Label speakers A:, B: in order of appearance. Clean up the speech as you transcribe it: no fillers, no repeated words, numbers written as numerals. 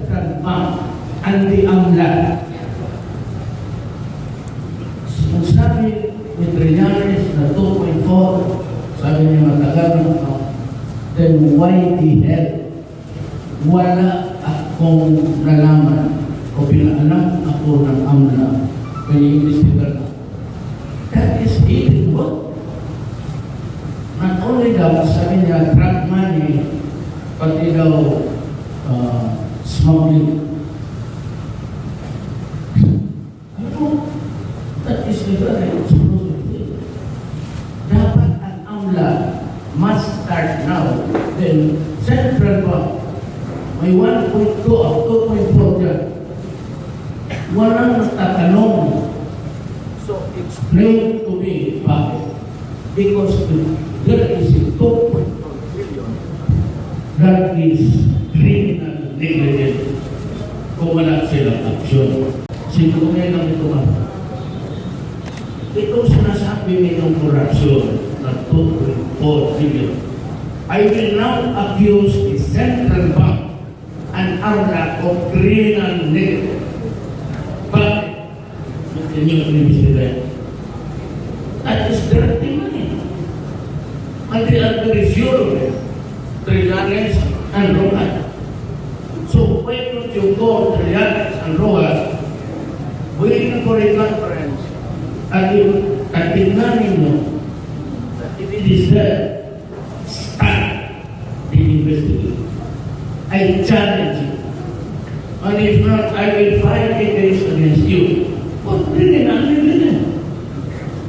A: Central Bank and the AMLA. Kung sabi ni Trillanes na 2.4, sabi niya matagal na then why the hell? Wala akong nalaman o pinaalam ako ng AMLA kaya i-investigar na. That is hidden what? Not only daw, sabi niya, drug money, pati daw smuggling. Ano? That is very explosive. Dapat ang AMLA must start now. Then, Central Bank, may 1.2 at 2.4 dyan. Walang nagtatanong. So, explain to me bakit. Because there is a 2.4 billion that is criminal negligence kung wala silang aksyon. Siguro lang ito ba? Ito sinasabi nitong corruption na 2.4 billion. I will now accuse the Central Bank and AMLA of criminal negligence. Bakit? Can you understand? That is dirty money. And they are very sure of it. Trillanes and Rojas. So why don't you call Trillanes and Rojas waiting for a conference and tignan ninyo that if it is there, start the investigation. I challenge you. And if not, I will file a case against you. What criminal